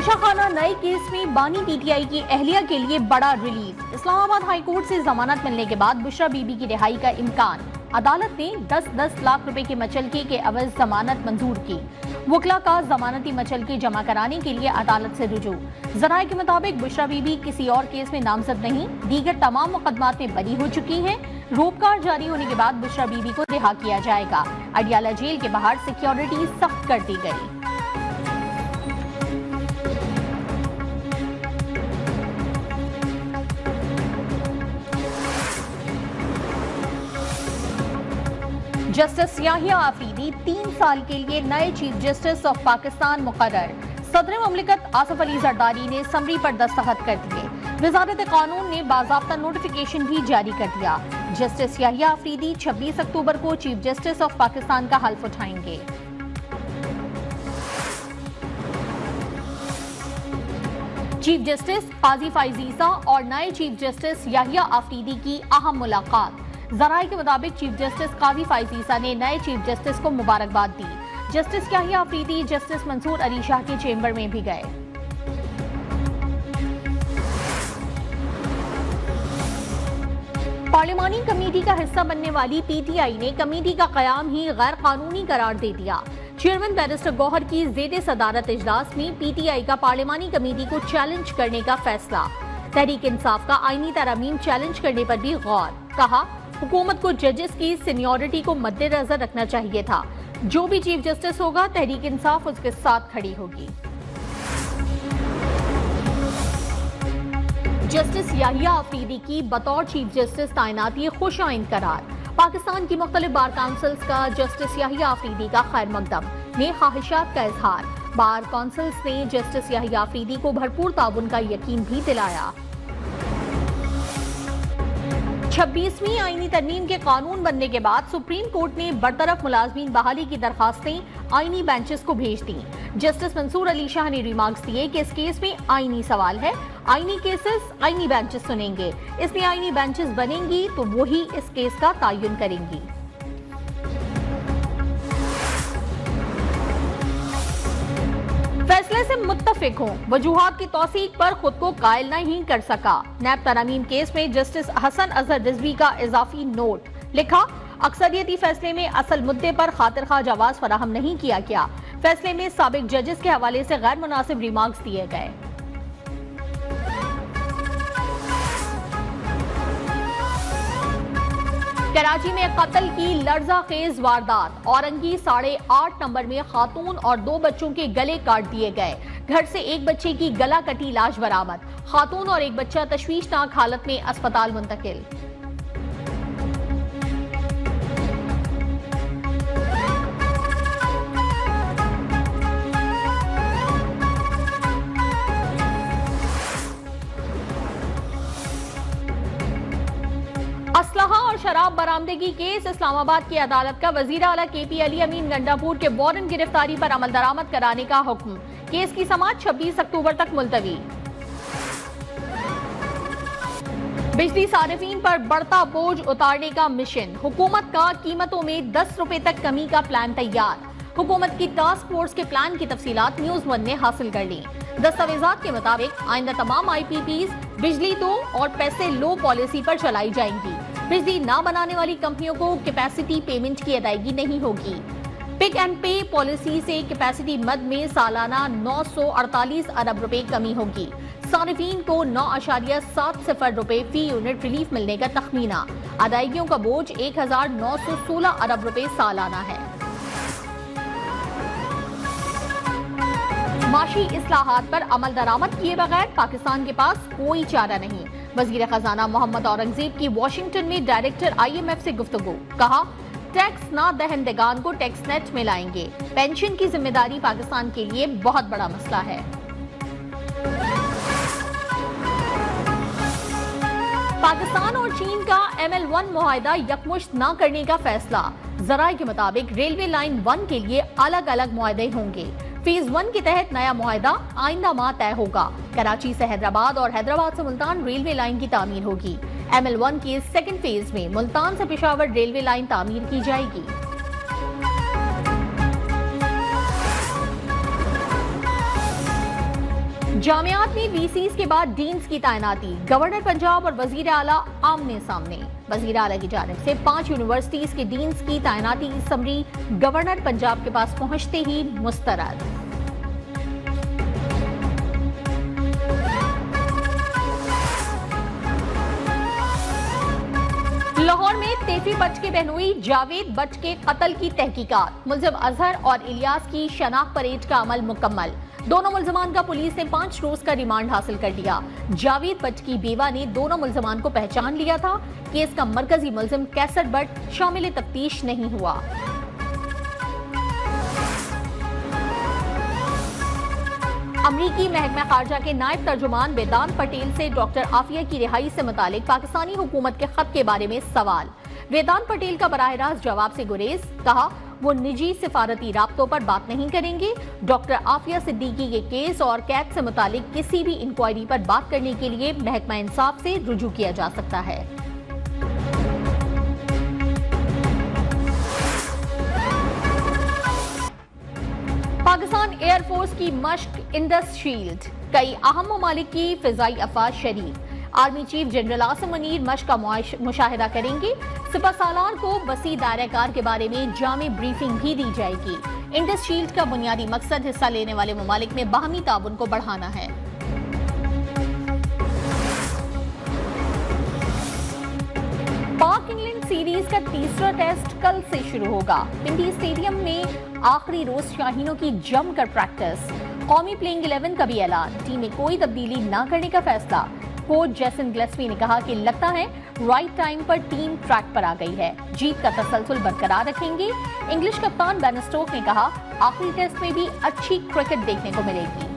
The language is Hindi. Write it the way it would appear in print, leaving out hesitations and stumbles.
गोशाखाना नए केस में बानी पीटीआई की अहलिया के लिए बड़ा रिलीफ। इस्लामाबाद हाई कोर्ट से जमानत मिलने के बाद बुशरा बीबी की रिहाई का इम्कान। अदालत ने 10-10 लाख रुपए की मचलके के एवज जमानत मंजूर की। वकला का जमानती मचलके जमा कराने के लिए अदालत से रुजू। जराये के मुताबिक बुशरा बीबी किसी और केस में नामजद नहीं, दीगर तमाम मुकदमात में बरी हो चुकी हैं। रोपकार जारी होने के बाद बुशरा बीबी को रिहा किया जाएगा। अडियाला जेल के बाहर सिक्योरिटी सख्त कर दी गई। जस्टिस याहिया आफरीदी 3 साल के लिए नए चीफ जस्टिस ऑफ पाकिस्तान मुकर्रर। सदर मुमलिकत आसिफ अली जरदारी ने समरी पर दस्तखत कर दिए। वजारत कानून ने बाज़ाब्ता नोटिफिकेशन भी जारी कर दिया। जस्टिस याहिया आफरीदी 26 अक्टूबर को चीफ जस्टिस ऑफ पाकिस्तान का हल्फ उठाएंगे। चीफ जस्टिस काजी फाइजीसा और नए चीफ जस्टिस याहिया आफरीदी की अहम मुलाकात। जराये के मुताबिक चीफ जस्टिस काजी फाइजीसा ने नए चीफ जस्टिस को मुबारकबाद दी। जस्टिस याहिया आफरीदी जस्टिस मंसूर अली शाह के चेंबर में भी गए। पार्लिमानी कमेटी का हिस्सा बनने वाली पीटीआई ने कमेटी का कयाम ही गैर कानूनी करार दे दिया। चेयरमैन बैरिस्टर गौहर की ज़ेर सदारत इजलास में पीटीआई का पार्लिमानी कमेटी को चैलेंज करने का फैसला। तहरीक इंसाफ का आईनी तरमीम चैलेंज करने पर भी गौर। कहा, हुकूमत को जजेस की सीनियरिटी को मद्देनजर रखना चाहिए था। जो भी चीफ जस्टिस होगा, तहरीक इंसाफ उसके साथ खड़ी होगी। जस्टिस याहिया आफरीदी की बतौर चीफ जस्टिस तैनाती खुश आइंद करार। पाकिस्तान की मुख्तलिफ बार काउंसिल्स का जस्टिस याहिया आफरीदी का खैर मकदम ने ख्वाहिशात का इजहार। बार काउंसिल्स ने जस्टिस याहिया आफरीदी को भरपूर ताउन का यकीन भी दिलाया। 26वीं आईनी तरमीम के कानून बनने के बाद सुप्रीम कोर्ट ने बरतरफ मुलाजमीन बहाली की दरखास्तें आईनी बेंचेस को भेज दी। जस्टिस मंसूर अली शाह ने रिमार्क्स दिए कि इस केस में आईनी सवाल है, आईनी केसेस आईनी बेंचेस सुनेंगे। इसमें आईनी बेंचेस बनेंगी तो वही इस केस का तयन करेंगी। फैसले से मुत्तफिक हों, वजूहात की तौसीक पर खुद को कायल नहीं कर सका। नैब तरमीम केस में जस्टिस हसन अजहर रिजवी का इजाफी नोट। लिखा, अक्सरियती फैसले में असल मुद्दे पर खातिर खा जवाब फराहम नहीं किया गया। फैसले में साबिक जजेस के हवाले से गैर मुनासिब रिमार्क्स दिए गए। कराची में कत्ल की लर्जाखेज वारदात। औरंगी 8.5 नंबर में खातून और 2 बच्चों के गले काट दिए गए। घर से एक बच्चे की गला कटी लाश बरामद। खातून और एक बच्चा तशवीशनाक हालत में अस्पताल मुंतकिल। असलहा और शराब बरामदगी केस। इस्लामाबाद की अदालत का वजीर आला केपी अली अमीन गंडापुर के वारंट गिरफ्तारी पर अमल दरामद कराने का हुक्म। केस की समाअत 26 अक्टूबर तक मुलतवी। बिजली सारिफीन पर बढ़ता बोझ उतारने का मिशन। हुकूमत का कीमतों में 10 रुपए तक कमी का प्लान तैयार। हुकूमत की टास्क फोर्स के प्लान की तफसीलात न्यूज 1 ने हासिल कर ली। दस्तावेजात के मुताबिक आइंदा तमाम IPPs बिजली दो और पैसे लो पॉलिसी पर चलाई जाएंगी। बिजली ना बनाने वाली कंपनियों को कैपेसिटी पेमेंट की अदायगी नहीं होगी। पिक एंड पे पॉलिसी से कैपेसिटी मद में सालाना 948 अरब रुपए कमी होगी। सारिफीन को 9.70 रुपए फी यूनिट रिलीफ मिलने का तखमीना। अदायगियों का बोझ 1916 अरब रुपए सालाना है। माशी इस्लाहात पर अमल दरामद किए बगैर पाकिस्तान के पास कोई चारा नहीं। वजीर खजाना मोहम्मद औरंगजेब की वॉशिंगटन में डायरेक्टर IMF से गुफ्तगू। कहा, टैक्स ना दहंदगान को टैक्स नेट में लाएंगे। पेंशन की जिम्मेदारी पाकिस्तान के लिए बहुत बड़ा मसला है। पाकिस्तान और चीन का ML1 मुआहिदा यकमुश्त न करने का फैसला। जराये के मुताबिक रेलवे लाइन 1 के लिए अलग अलग मुआहदे होंगे। फेज 1 के तहत नया मुआहिदा आइंदा माह तय होगा। कराची से हैदराबाद और हैदराबाद से मुल्तान रेलवे लाइन की तामीर होगी। ML1 के सेकंड फेज में मुल्तान से पेशावर रेलवे लाइन तामीर की जाएगी। जामियात में वीसीज के बाद डीन्स की तैनाती, गवर्नर पंजाब और वजीर आला आमने सामने। वजीर आला की जानिब से 5 यूनिवर्सिटीज के डीन्स की तैनाती की समरी गवर्नर पंजाब के पास पहुंचते ही मुस्तरद। लाहौर में तेफी बट के बहनोई जावेद बट के कत्ल की तहकीकात, मुलजिम अजहर और इलियास की शनाख्त परेड का अमल मुकम्मल। दोनों मुलजमान का पुलिस ने 5 रोज का रिमांड हासिल कर लिया। जावेद बट की बेवा ने दोनों मुलजमान को पहचान लिया था। केस का मरकजी मुलजिम कैसर बट शामिल तफ्तीश नहीं हुआ। अमरीकी महकमा खारजा के नायब तर्जुमान वेदांत पटेल से डॉक्टर आफिया की रिहाई से मुतालिक पाकिस्तानी हुकूमत के खत के बारे में सवाल। वेदांत पटेल का बराह रास्त जवाब से गुरेज, कहा वो निजी सिफारती राब्तों पर बात नहीं करेंगे। डॉक्टर आफिया सिद्दीकी के केस और कैद से मुतालिक किसी भी इंक्वायरी पर बात करने के लिए महकमा इंसाफ से रुजू किया जा सकता है। पाकिस्तान एयरफोर्स की मश्क इंडस शील्ड, कई अहम ममालिक की फिजाई अफवाज शरीक। Army chief general Asim Munir मश्क का मुशाहिदा करेंगे। सिपह सालार को वसी दायरेकार के बारे में जामे ब्रीफिंग भी दी जाएगी। इंडस शील्ड का बुनियादी मकसद हिस्सा लेने वाले ममालिक में बाहमी ताउन को बढ़ाना है। पाक इंग्लैंड सीरीज का तीसरा टेस्ट कल से शुरू होगा। पिंडी स्टेडियम में आखिरी रोज शाहीनों की जमकर प्रैक्टिस। कौमी प्लेइंग 11 का भी ऐलान, टीम में कोई तब्दीली न करने का फैसला। कोच जैसन गिलेस्पी ने कहा कि लगता है राइट टाइम पर टीम ट्रैक पर आ गई है, जीत का तसलसल बरकरार रखेंगे। इंग्लिश कप्तान बेन स्टोक्स ने कहा आखिरी टेस्ट में भी अच्छी क्रिकेट देखने को मिलेगी।